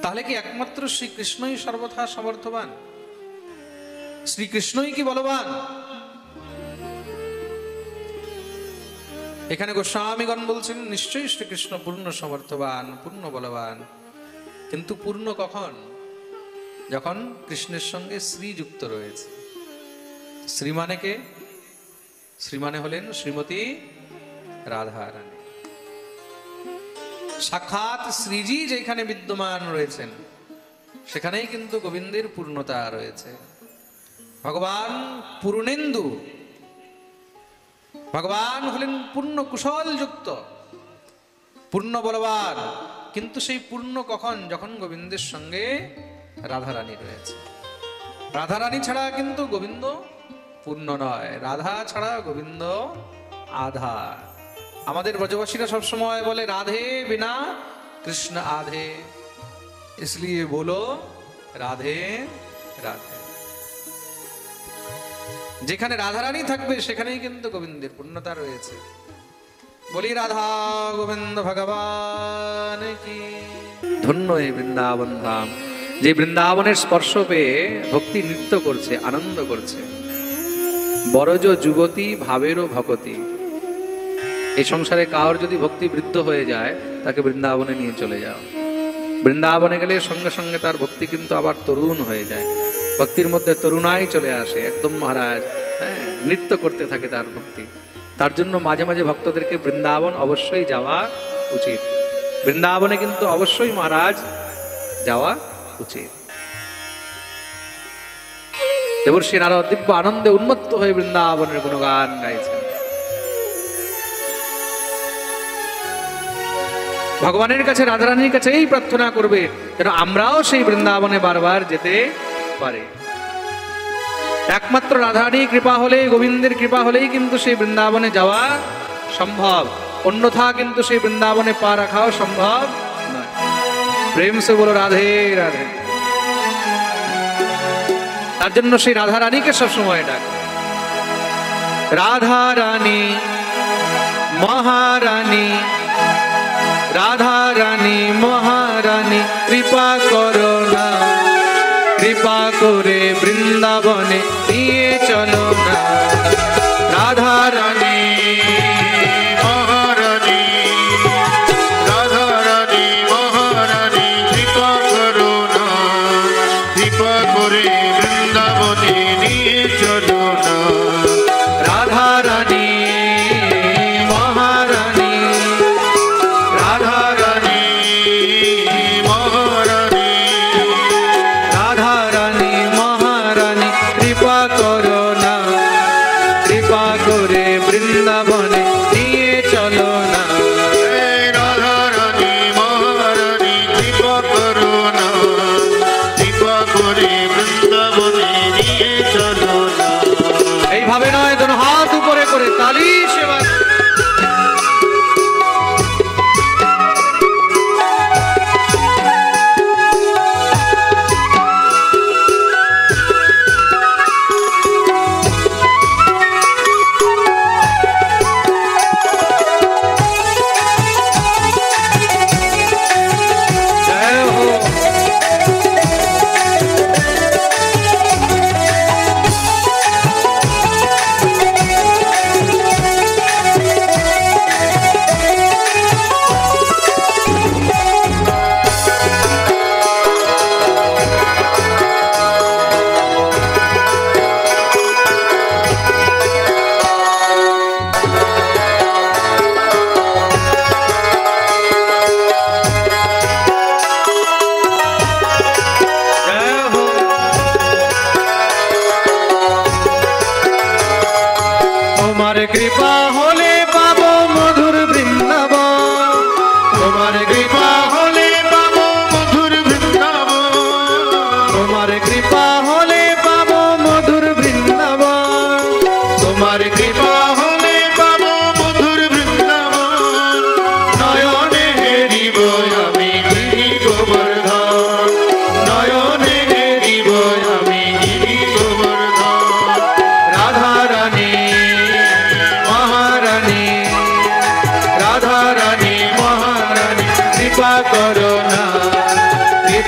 তাহলে কি একমাত্র শ্রীকৃষ্ণই সর্বথা সমর্থবান? শ্রীকৃষ্ণই কি বলবান? এখানে গোস্বামীগণ বলছেন নিশ্চয়ই শ্রীকৃষ্ণ পূর্ণ সমর্থবান, পূর্ণ বলবান। কিন্তু পূর্ণ কখন? যখন কৃষ্ণের সঙ্গে শ্রী যুক্ত রয়েছে। শ্রী মানে কে? শ্রী মানে হলেন শ্রীমতী রাধা রানী। সাক্ষাৎ শ্রীজি যেখানে বিদ্যমান রয়েছেন সেখানেই কিন্তু গোবিন্দের পূর্ণতা রয়েছে। ভগবান পূর্ণেন্দু, ভগবান হলেন পূর্ণ কুশল যুক্ত, পূর্ণ বলবান। কিন্তু সেই পূর্ণ কখন? যখন গোবিন্দের সঙ্গে রাধারানী রয়েছে। রাধারানী ছাড়া কিন্তু গোবিন্দ পূর্ণ নয়, রাধা ছাড়া গোবিন্দ আধা। আমাদের ব্রজবাসীরা সবসময় বলে রাধে বিনা কৃষ্ণ আধে, इसलिए बोलो রাধে রাধে। যেখানে রাধারানী থাকবে সেখানেই কিন্তু গোবিন্দের পূর্ণতা রয়েছে। বলি রাধা গোবিন্দ ভগবান কি। ধন্য এই বৃন্দাবন ধাম, যে বৃন্দাবনের স্পর্শ পেয়ে ভক্তি নৃত্য করছে, আনন্দ করছে। বরজ যুবতী ভাবেরও ভকতি। এই সংসারে কার যদি ভক্তি বৃদ্ধ হয়ে যায় তাকে বৃন্দাবনে নিয়ে চলে যাও। বৃন্দাবনে গেলে সঙ্গে সঙ্গে তার ভক্তি কিন্তু আবার তরুণ হয়ে যায়, ভক্তির মধ্যে তরুণাই চলে আসে একদম মহারাজ। হ্যাঁ, নৃত্য করতে থাকে তার ভক্তি। তার জন্য মাঝে মাঝে ভক্তদেরকে বৃন্দাবন অবশ্যই যাওয়া উচিত। বৃন্দাবনে কিন্তু অবশ্যই মহারাজ যাওয়া উচিত। দেবর্ষি নারদ দিব্য আনন্দে উন্মত্ত হয়ে বৃন্দাবনের গুণগান গাইছেন। ভগবানের কাছে, রাধারানীর কাছে এই প্রার্থনা করবে যেন আমরাও সেই বৃন্দাবনে বারবার যেতে পারি। একমাত্র রাধারানী কৃপা হলে, গোবিন্দের কৃপা হলেই কিন্তু সেই বৃন্দাবনে যাওয়া সম্ভব, অন্যথা কিন্তু সেই বৃন্দাবনে পা রাখাও সম্ভব নয়। প্রেম সে বলো রাধে রাধে। তার জন্য সেই রাধারানীকে সবসময় ডাক, রাধারানী মহারানী, রাধারানী মহারানী কৃপা করো না, কৃপা করে বৃন্দাবনে নিয়ে চলো না। রাধারানী মহারানী, রাধারানী মহারানী কৃপা করো না, কৃপা করে বৃন্দাবনে নিয়ে চলো না। রাধারানী মহারানী, রাধারানী মহারানী, রাধারানী মহারানী কৃপা করো না, কৃপা করে বৃন্দাবনে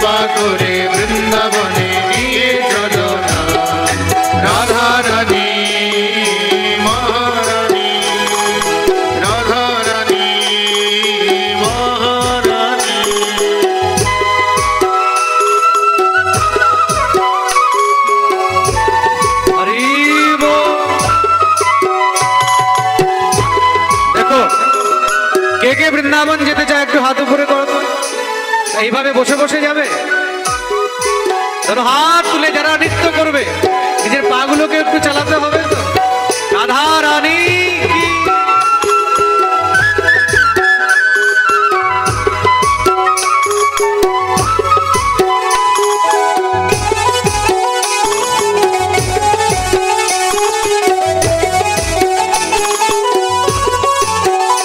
কৃপা করে বৃন্দাবনে নিয়ে চলো না রাধা রানী মহারানী রাধা রানী মহারানী হরি বল। দেখো কে কে বৃন্দাবন যেতে চায় একটু হাত উপরে করো তো। এইভাবে বসে বসে যাবে? ধরো হাত তুলে যারা নৃত্য করবে নিজের পাগুলোকে একটু চালাতে হবে তো। রাধা রানী কি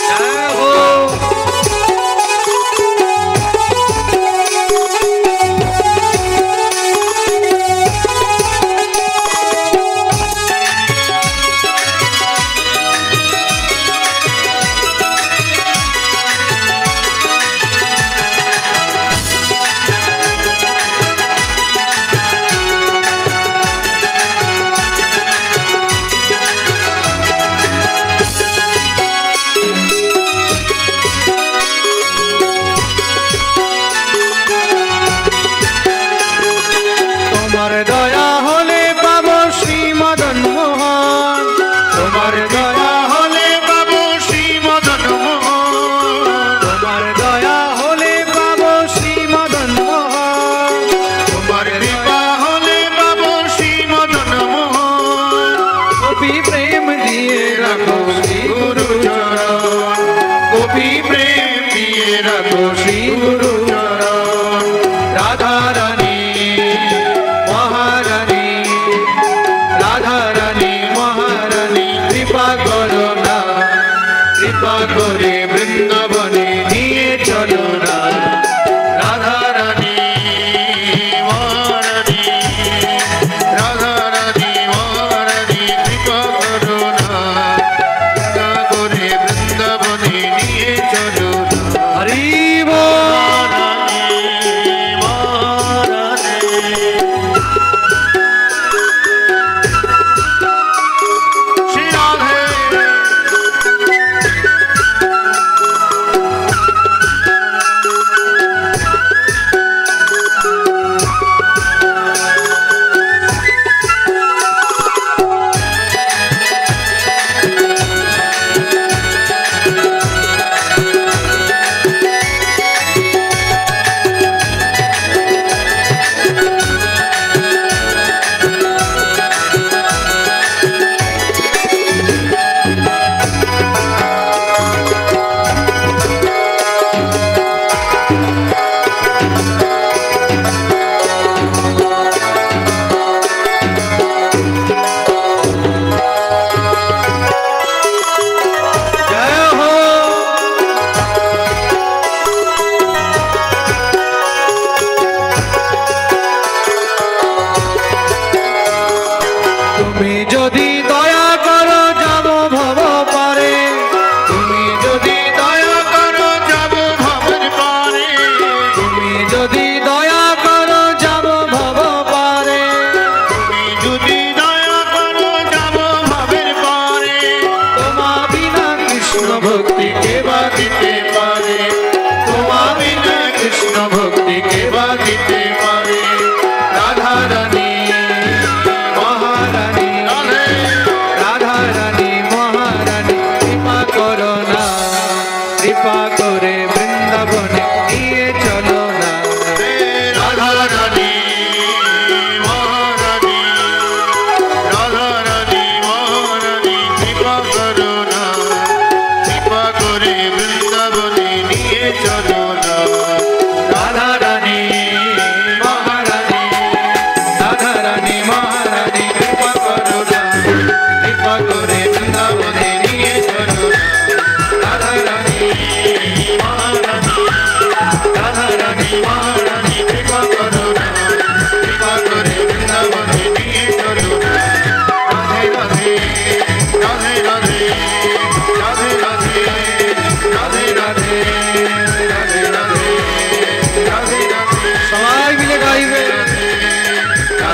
জয় হো।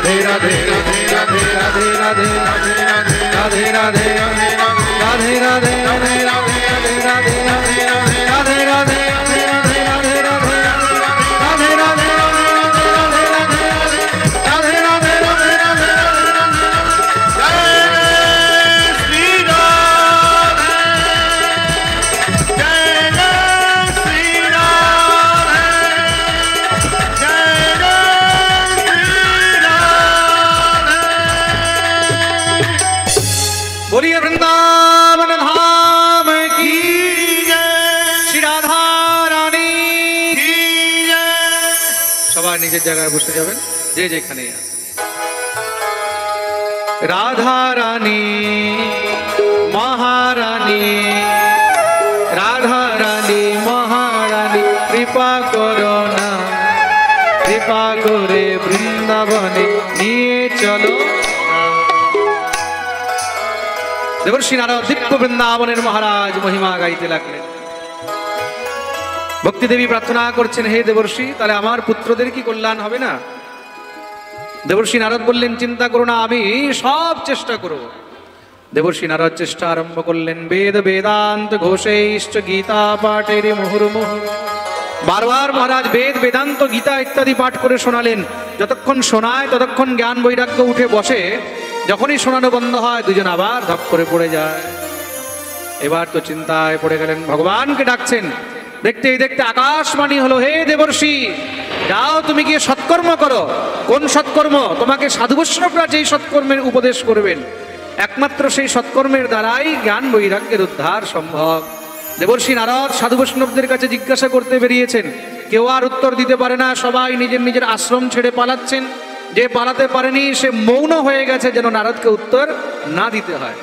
রাধে রাধে রাধে রাধে রাধে রাধে রাধে রাধে রাধে রাধে রাধে রাধে রাধে রাধে রাধে রাধে রাধে बोलिए वृंदावन धाम की श्री राधा रानी की সবাই নিজের জায়গায় বসে যাবেন যে যেখানে আছে রাধা রানী মহারানী রাধা রানী মহারানী কৃপা করো না কৃপা করে বৃন্দাবনে নিয়ে চলো দেবর্ষি নারদ দিব্য বৃন্দাবনের মহারাজ মহিমা গাইতে লাগলেন ভক্তি দেবী প্রার্থনা করছেন হে দেবর্ষি তাহলে আমার পুত্রদের কি কল্যাণ হবে না দেবর্ষি নারদ বললেন চিন্তা করো না আমি সব চেষ্টা করব দেবর্ষি নারদ চেষ্টা আরম্ভ করলেন বেদ বেদান্ত ঘোষেশ্চ গীতা পাঠের মুহুর্মুহু বারবার মহারাজ বেদ বেদান্ত গীতা ইত্যাদি পাঠ করে শোনালেন যতক্ষণ শোনায় ততক্ষণ জ্ঞান বৈরাগ্য উঠে বসে যখনই শোনানো বন্ধ হয় দুজন আবার ধপ করে পড়ে যায় এবার তো চিন্তায় পড়ে গেলেন ভগবানকে ডাকছেন দেখতেই দেখতে আকাশবাণী হলো হে দেবর্ষি যাও তুমি গিয়ে সৎকর্ম করো কোন সৎকর্ম তোমাকে সাধু বৈষ্ণবরা যেই সৎকর্মের উপদেশ করবেন একমাত্র সেই সৎকর্মের দ্বারাই জ্ঞান বৈরাগ্যের উদ্ধার সম্ভব দেবর্ষি নারদ সাধু বৈষ্ণবদের কাছে জিজ্ঞাসা করতে বেরিয়েছেন কেউ আর উত্তর দিতে পারে না সবাই নিজের নিজের আশ্রম ছেড়ে পালাচ্ছেন যে পালাতে পারেনি সে মৌন হয়ে গেছে যেন নারদকে উত্তর না দিতে হয়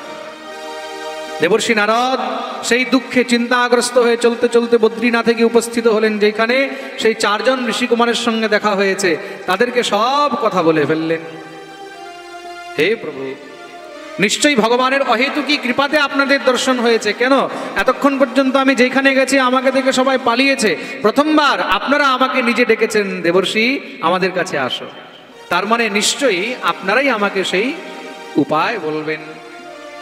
দেবর্ষি নারদ সেই দুঃখে চিন্তাগ্রস্ত হয়ে চলতে চলতে বদ্রীনাথে গিয়ে উপস্থিত হলেন যেখানে সেই চারজন ঋষিকুমারের সঙ্গে দেখা হয়েছে তাদেরকে সব কথা বলে ফেললেন হে প্রভু নিশ্চয়ই ভগবানের অহেতুকী কৃপাতে আপনাদের দর্শন হয়েছে কেন এতক্ষণ পর্যন্ত আমি যেখানে গেছি আমাকে দেখে সবাই পালিয়েছে প্রথমবার আপনারা আমাকে নিজে ডেকেছেন দেবর্ষি আমাদের কাছে আসো তার মানে নিশ্চয়ই আপনারাই আমাকে সেই উপায় বলবেন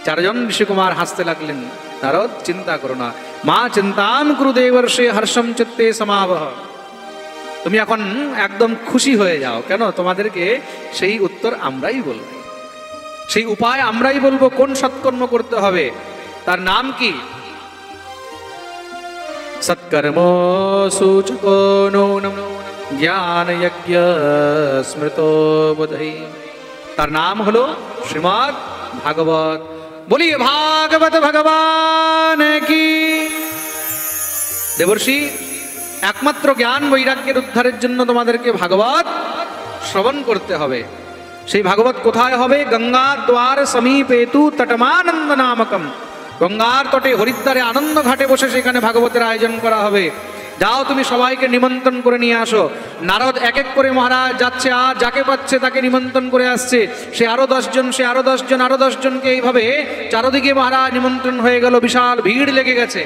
চারজন ঋষিকুমার হাসতে লাগলেন নারদ চিন্তা করো না মা চিন্তাম কুরু দেবর্ষে হর্ষম চিত্তে সমাবহ তুমি এখন একদম খুশি হয়ে যাও কেন তোমাদেরকে সেই উত্তর আমরাই বলবো সেই উপায় আমরাই বলবো কোন সৎকর্ম করতে হবে তার নাম কি সৎকর্ম সূচকো নূনম জ্ঞান যজ্ঞ স্মৃতো বোধৈ তার নাম হলো শ্রীমদ্ ভাগবত বলিয়ে ভাগবত ভগবান কি দেবর্ষি একমাত্র জ্ঞান বৈরাগ্যের উদ্ধারের জন্য তোমাদেরকে ভাগবত শ্রবণ করতে হবে সেই ভাগবত কোথায় হবে গঙ্গা দ্বার সমীপেতু তটমানন্দ নামকম গঙ্গার তটে হরিদ্বারে আনন্দ ঘাটে বসে সেখানে ভাগবতের আয়োজন করা হবে যাও তুমি সবাইকে নিমন্ত্রণ করে নিয়ে আসো নারদ এক এক করে মহারাজ যাচ্ছে আর যাকে পাচ্ছে তাকে নিমন্ত্রণ করে আসছে সে আরো 10 জন সে আরো 10 জন আরো 10 জনকে এইভাবে চারদিকে মহারাজ নিমন্ত্রণ হয়ে গেল বিশাল ভিড় লেগে গেছে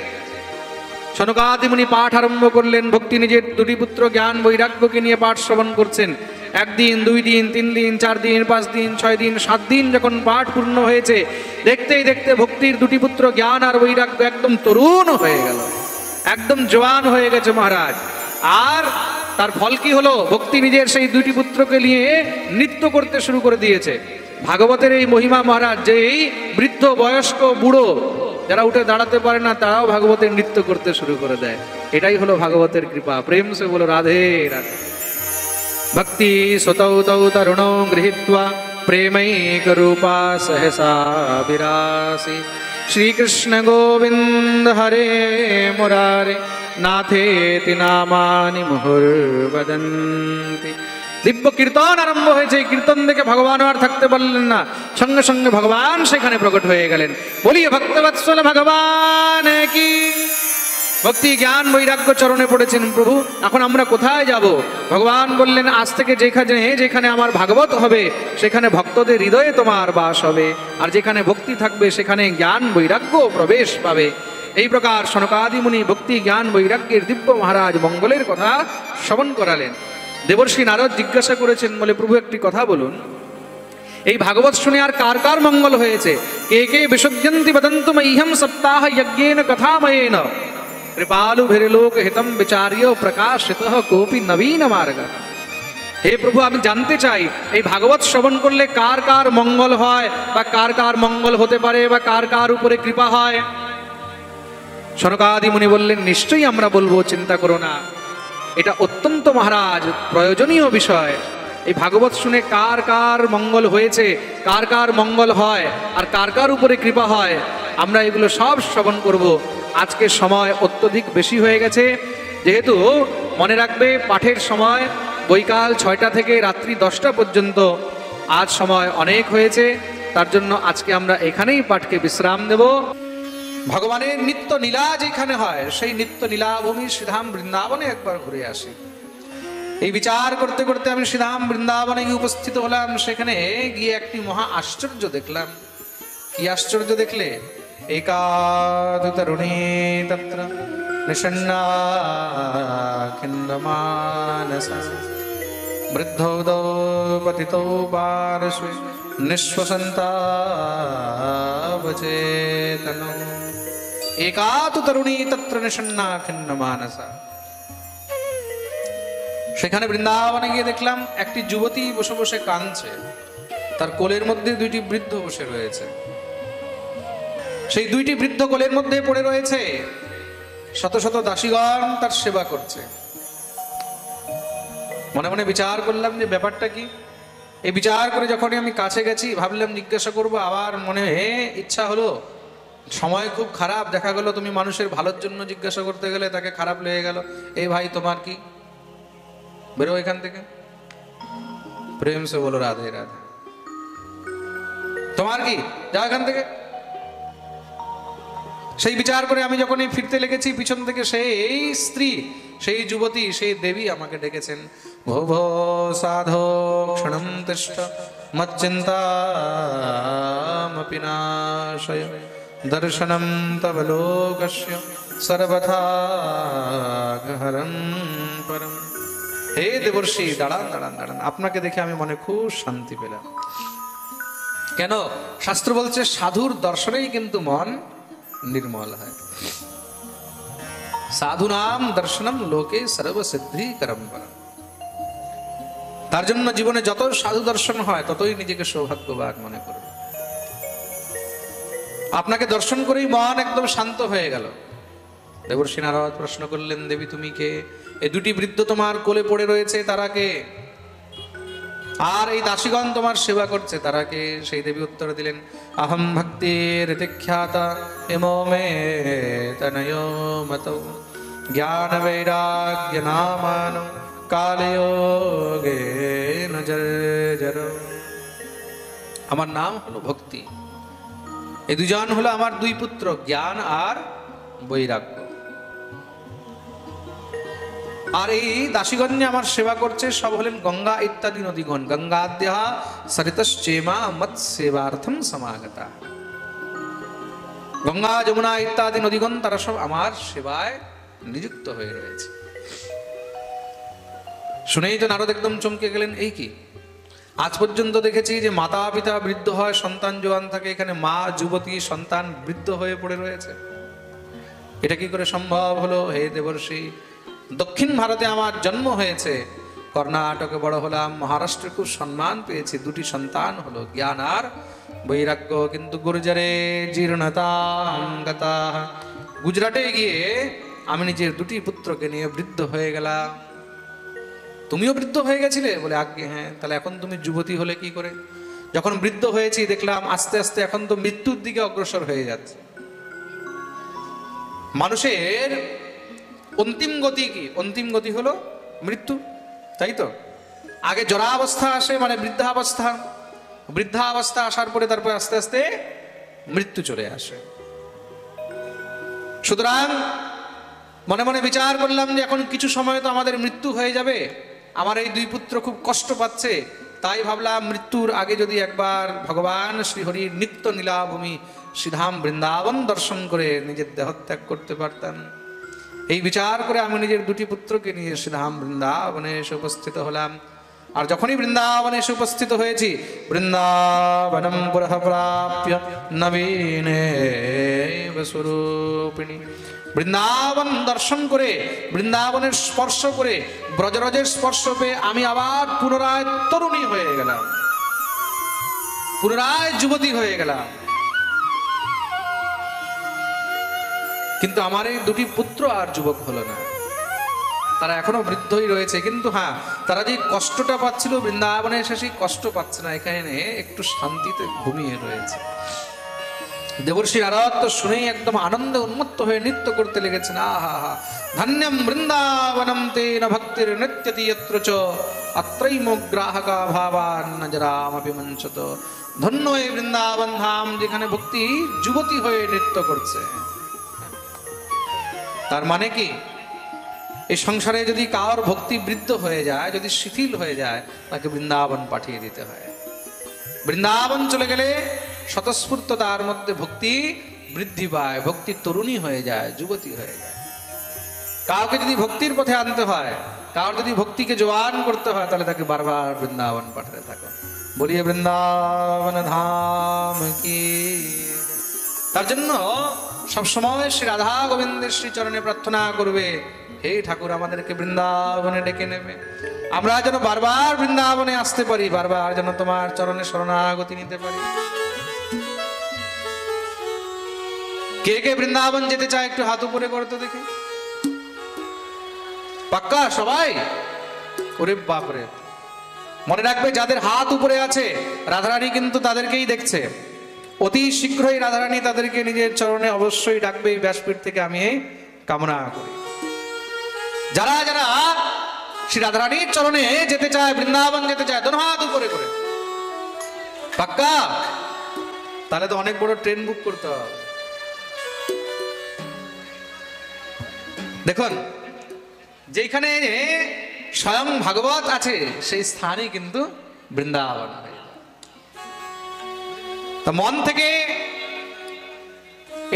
সনকাদি মুনি পাঠ আরম্ভ করলেন ভক্তি নিজের দুটি পুত্র জ্ঞান বৈরাগ্যকে নিয়ে পাঠ শ্রবণ করছেন একদিন 2 দিন 3 দিন 4 দিন 5 দিন 6 দিন 7 দিন যখন পাঠ পূর্ণ হয়েছে দেখতেই দেখতে ভক্তির দুটি পুত্র জ্ঞান আর বৈরাগ্য একদম তরুণ হয়ে গেল একদম জওয়ান হয়ে গেছে মহারাজ আর তার ফল কি হলো ভক্তি নিজের সেই দুটি পুত্রকে নিয়ে নৃত্য করতে শুরু করে দিয়েছে ভাগবতের এই মহিমা মহারাজ যে এই বৃদ্ধ বয়স্ক বুড়ো যারা উঠে দাঁড়াতে পারে না তারাও ভাগবতের নৃত্য করতে শুরু করে দেয় এটাই হলো ভাগবতের কৃপা প্রেম সে বলো রাধে রাধে ভক্তি সুতৌ তৌ তরুণো গৃহীত্বা প্রেমৈক রূপা সহসা বিরাসি শ্রীকৃষ্ণ গোবিন্দ হরে মুরারে নাথেতি নামানি মুহুর্বদন্তি দিব্য কীর্তন আরম্ভ হয়েছে কীর্তন দেখে ভগবান আর থাকতে পারলেন না সঙ্গে সঙ্গে ভগবান সেখানে প্রকট হয়ে গেলেন বলিয়ে ভক্তবৎসল ভগবান কি ভক্তি জ্ঞান বৈরাগ্য চরণে পড়েছেন প্রভু এখন আমরা কোথায় যাব ভগবান বললেন আজ থেকে যেখানে আমার ভাগবত হবে সেখানে ভক্তদের হৃদয়ে তোমার বাস হবে আর যেখানে ভক্তি থাকবে সেখানে জ্ঞান বৈরাগ্য প্রবেশ পাবে এই প্রকার সনকাদি মুনি ভক্তি জ্ঞান বৈরাগ্যের দিব্য মহারাজ মঙ্গলের কথা শ্রবণ করালেন দেবর্ষি নারদ জিজ্ঞাসা করেছেন বলে প্রভু একটি কথা বলুন এই ভাগবত শুনে আর কার কার মঙ্গল হয়েছে? কে কে বিশুদ্ধন্তি বদন্তু মহ্যম সপ্তাহ যজ্ঞেন কথাময়েন কৃপালু ভিরলোক হিতম বিচার্য প্রকাশিতঃ কোপি নবীন মার্গ। হে প্রভু, আমি জানতে চাই এই ভাগবত শ্রবণ করলে কার কার মঙ্গল হয়, বা কার কার মঙ্গল হতে পারে, বা কার কার উপরে কৃপা হয়। সনকাদি মুনি বললেন, নিশ্চয়ই আমরা বলবো, চিন্তা করো না। এটা অত্যন্ত মহারাজ প্রয়োজনীয় বিষয়। এই ভাগবত শুনে কার কার মঙ্গল হয়েছে, কার কার মঙ্গল হয়, আর কার কার উপরে কৃপা হয়, আমরা এগুলো সব শ্রবণ করব। আজকে সময় অত্যধিক বেশি হয়ে গেছে, যেহেতু মনে রাখবে পাঠের সময় বৈকাল 6টা থেকে রাত্রি 10টা পর্যন্ত। আজ সময় অনেক হয়েছে, তার জন্য আজকে আমরা এখানেই পাঠকে বিশ্রাম দেব। ভগবানের নিত্য লীলা যেখানে হয়, সেই নিত্য লীলাভূমি শ্রীধাম বৃন্দাবনে একবার ঘুরে আসি। এই বিচার করতে করতে আমি শ্রীধাম বৃন্দাবনে গিয়ে উপস্থিত হলাম। সেখানে গিয়ে একটি মহা আশ্চর্য দেখলাম। কি আশ্চর্য দেখলে? একাদু তরুণী তত্র নিষণ্ণা খিন্নমানসা বৃদ্ধৌদৌ পতিতৌ পার্শ্বে নিঃশ্বসন্তাবচেতনম। একাদু তরুণী তত্র নিষণ্ণা খিন্নমানসা। সেখানে বৃন্দাবনে গিয়ে দেখলাম একটি যুবতী বসে বসে কাঁদছে। তার কোলের মধ্যে 2টি বৃদ্ধ বসে রয়েছে। সেই 2টি বৃদ্ধ কোলের মধ্যে পড়ে রয়েছে। শত শত দাসীগণ তার সেবা করছে। মনে মনে বিচার করলাম যে ব্যাপারটা কি। এই বিচার করে যখনই আমি কাছে গেছি, ভাবলাম জিজ্ঞাসা করবো, আবার মনে ইচ্ছা হলো, সময় খুব খারাপ, দেখা গেল তুমি মানুষের ভালোর জন্য জিজ্ঞাসা করতে গেলে তাকে খারাপ লেগে গেল। এই ভাই তোমার কি? বেরো এখান থেকে, প্রেম সে বলো রাধে রাধে। তোমার কি? যাও এখান থেকে। সেই বিচার করে আমি যখনই ফিরতে লেগেছি, পিছন থেকে সেই স্ত্রী, সেই যুবতী, সেই দেবী আমাকে ডেকেছেন। ভব সাধো ক্ষণম তিষ্ঠ মচ্চিন্তামপি নাশয় দর্শনম তব লোকস্য সর্বথা গহরম পরম। হে দেবর্ষি, দাঁড়ান দাঁড়ান দাঁড়ান, আপনাকে দেখে আমি মনে খুব শান্তি পেলাম। কেন? শাস্ত্র বলছে সাধুর দর্শনেই কিন্তু মন নির্মল হয়। সাধু নাম দর্শনম লোকে সর্বসিদ্ধি করম পরম। তার জন্য জীবনে যত সাধু দর্শন হয় ততই নিজেকে সৌভাগ্যবান মনে করবে। আপনাকে দর্শন করেই মন একদম শান্ত হয়ে গেল। দেবর্ষি নারদ প্রশ্ন করলেন, দেবী তুমি কে? এই 2টি বৃদ্ধ তোমার কোলে পড়ে রয়েছে, তারা কে? আর এই দাসীগণ তোমার সেবা করছে, তারা কে? সেই দেবী উত্তর দিলেন, অহম ভক্তির খ্যাতা হেমো মে তনয়ো মতো জ্ঞান বৈরাগ্য নামান কালয়োগে নজর। আমার নাম হলো ভক্তি। এই 2জন হলো আমার 2 পুত্র, জ্ঞান আর বৈরাগ্য। আর এই দাসীগণ আমার সেবা করছে, সব হলেন গঙ্গা ইত্যাদি নদীগণ। গঙ্গাদ্যা সরিতশ্চেমা মৎ সেবার্থম সমাগতা। গঙ্গা যমুনা ইত্যাদি নদীগণ তারা সব আমার সেবায় নিযুক্ত হয়ে রয়েছে। শুনেই তো নারদ একদম চমকে গেলেন, এই কি? আজ পর্যন্ত দেখেছি যে মাতা পিতা বৃদ্ধ হয়, সন্তান জোয়ান থাকে, এখানে মা যুবতী, সন্তান বৃদ্ধ হয়ে পড়ে রয়েছে। এটা কি করে সম্ভব হলো? হে দেবর্ষি, দক্ষিণ ভারতে আমার জন্ম হয়েছে, কর্ণাটকে বড় হলাম, মহারাষ্ট্রে খুব সম্মান পেয়েছি, 2টি সন্তান হলো, জ্ঞান আর বৈরাগ্য। কিন্তু গুর্জরে জীর্ণতাঙ্গতা, গুজরাটে গিয়ে আমি নিজের 2টি পুত্রকে নিয়ে বৃদ্ধ হয়ে গেলাম। তুমিও বৃদ্ধ হয়ে গেছিলে? বলে আজ্ঞে হ্যাঁ। তাহলে এখন তুমি যুবতী হলে কি করে? যখন বৃদ্ধ হয়েছি দেখলাম আস্তে আস্তে এখন তো মৃত্যুর দিকে অগ্রসর হয়ে যাচ্ছে। মানুষের অন্তিম গতি কি? অন্তিম গতি হলো মৃত্যু, তাই তো? আগে জরাবস্থা আসে, মানে বৃদ্ধাবস্থা। বৃদ্ধাবস্থা আসার পরে তারপর আস্তে আস্তে মৃত্যু চলে আসে। সুতরাং মনে মনে বিচার করলাম যে এখন কিছু সময় তো আমাদের মৃত্যু হয়ে যাবে। আমার এই 2 পুত্র খুব কষ্ট পাচ্ছে, তাই ভাবলাম মৃত্যুর আগে যদি একবার ভগবান শ্রীহরির নিত্য নীলাভূমি শ্রীধাম বৃন্দাবন দর্শন করে নিজের দেহত্যাগ করতে পারতাম। এই বিচার করে আমি নিজের 2টি পুত্রকে নিয়ে শ্রীধাম বৃন্দাবনে এসে উপস্থিত হলাম। আর যখনই বৃন্দাবনে এসে উপস্থিত হয়েছি, বৃন্দাবনম পুরঃ প্রাপ্য নবীনে স্বরূপিণী, বৃন্দাবন দর্শন করে, বৃন্দাবনের স্পর্শ করে, ব্রজরজের স্পর্শ পেয়ে আমি আবার পুনরায় তরুণী হয়ে গেলাম, পুনরায় যুবতী হয়ে গেলাম। কিন্তু আমার এই দুটি পুত্র আর যুবক হলো না, তারা এখনো বৃদ্ধই রয়েছে। কিন্তু হ্যাঁ, তারা যে কষ্টটা পাচ্ছিল বৃন্দাবনে এসে, সেই কষ্ট পাচ্ছে না, এখানে একটু শান্তিতে ঘুমিয়ে রয়েছে। দেবর্ষি নারদ তো শুনেই একদম আনন্দে উন্মত্ত হয়ে নৃত্য করতে লেগেছেন। আহা হা, ধন্যম বৃন্দাবনম তেন ভক্তির নৃত্যতি যত্র চ অত্রৈমগ্রাহকা ভাবান নজরামপি মঞ্চত। ধন্য এই বৃন্দাবন ধাম, যেখানে ভক্তি যুবতী হয়ে নৃত্য করছে। তার মানে কি, এই সংসারে যদি কারোর ভক্তি বৃদ্ধ হয়ে যায়, যদি শিথিল হয়ে যায়, তাকে বৃন্দাবন পাঠিয়ে দিতে হয়। বৃন্দাবন চলে গেলে স্বতঃস্ফূর্ত তার মধ্যে ভক্তি বৃদ্ধি পায়, ভক্তি তরুণী হয়ে যায়, যুবতী হয়ে যায়। কাউকে যদি ভক্তির পথে আনতে হয়, কারোর যদি ভক্তিকে জোয়ান করতে হয়, তাহলে তাকে বারবার বৃন্দাবন পাঠাতে থাকো। বলিয়ে বৃন্দাবন ধাম কি। তার জন্য সবসময় শ্রী রাধা গোবিন্দের শ্রী চরণে প্রার্থনা করবে, হে ঠাকুর আমাদেরকে বৃন্দাবনে ডেকে নেবে, আমরা যেন বারবার বৃন্দাবনে আসতে পারি, বারবার যেন তোমার চরণে শরণাগতি নিতে পারি। কে কে বৃন্দাবন যেতে চায় একটু হাত উপরে করতে দেখে। পাক্কা সবাই? ওরে বাপরে, মনে রাখবে যাদের হাত উপরে আছে রাধারানী কিন্তু তাদেরকেই দেখছে। অতি শীঘ্রই রাধারানী তাদেরকে নিজের চরণে অবশ্যই ডাকবে, এই ব্যাসপীঠ থেকে আমি এই কামনা করি। যারা যারা শ্রী রাধারানীর চরণে যেতে চায়, বৃন্দাবন যেতে চায়, দোনো হাত উপরে করে। পাক্কা? তাহলে তো অনেক বড় ট্রেন বুক করতে হবে। দেখুন, যেখানে স্বয়ং ভাগবত আছে সেই স্থানই কিন্তু বৃন্দাবন। তা মন থেকে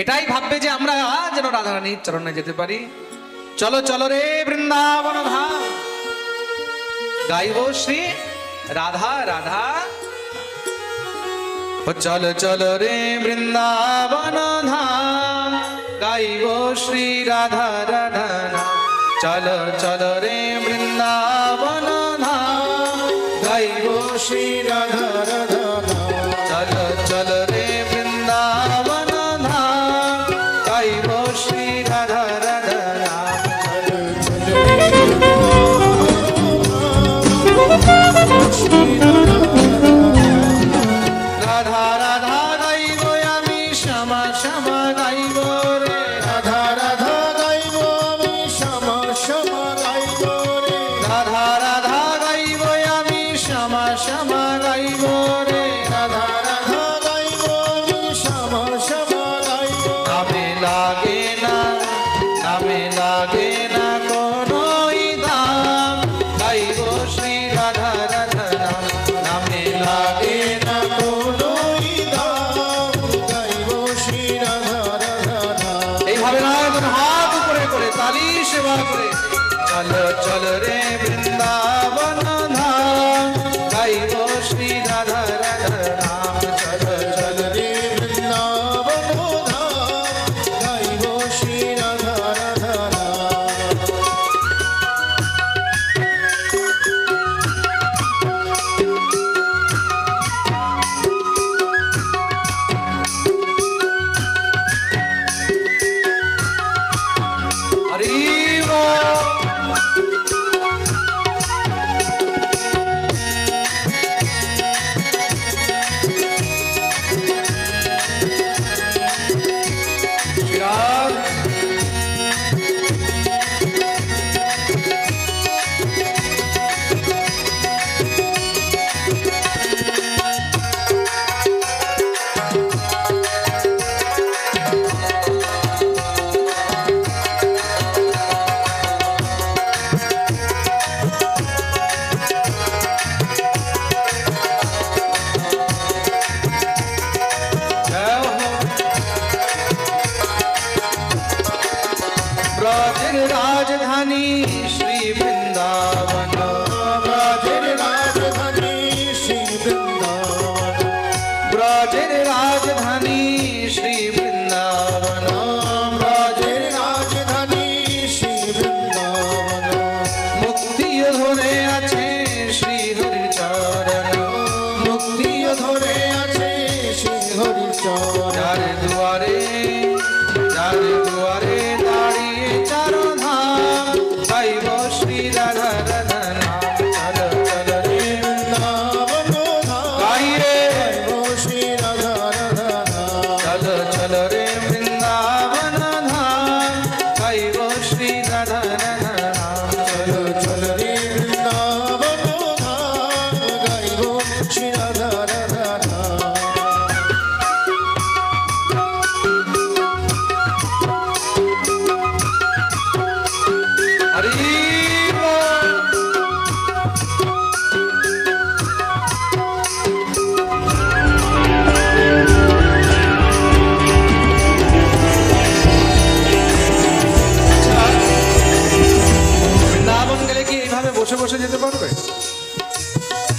এটাই ভাববে যে আমরা যেন রাধারানীর চরণে যেতে পারি। চলো চলো রে বৃন্দাবন ধাম, গাইব শ্রী রাধা রাধা। চলো চলো রে বৃন্দাবন ধাম, গাইব শ্রী রাধা রাধা। চলো চলো রে বৃন্দাবন ধাম, গাইব শ্রী রাধা রাধা। চলো চলো রে বৃন্দাবন ধাম, গাইব শ্রী রাধা রাধা। রাধা রাধা গাইব আমি, শ্যামা শ্যামা গাইব রে। রাধা রাধা গাইব আমি, শ্যামা শ্যামা গাইব রে। রাধা রাধা গাইব আমি, শ্যামা শ্যামা গাইব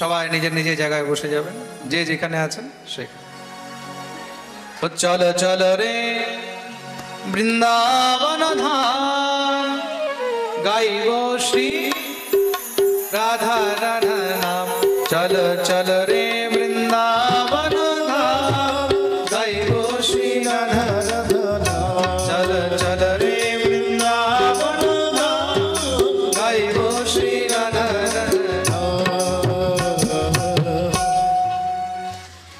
সবাই নিজের নিজের জায়গায় বসে যাবেন, যে যেখানে আছেন সেখানে। ও চল চল রে বৃন্দাবন ধাম, গাইব শ্রী রাধা রাধা নাম। চল চল রে বৃন্দাবন ধাম, গাইব শ্রী রাধা রাধা নাম। চল চল রে বৃন্দাবন ধাম, গাইব শ্রী রাধা রাধা নাম।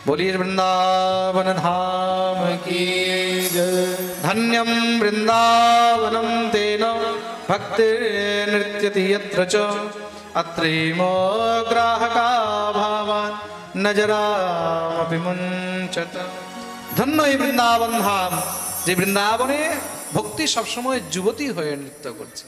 बोलिए वृंदावन धाम की जय। धन्यं वृंदावनं तेन भक्तिर्नृत्यति यत्र च, अत्रेमो ग्राहका भावान् न जरामपि मुञ्चत। ধন্য এই বৃন্দাবন ধাম, যে বৃন্দাবনে ভক্তি সবসময় যুবতী হয়ে নৃত্য করছে।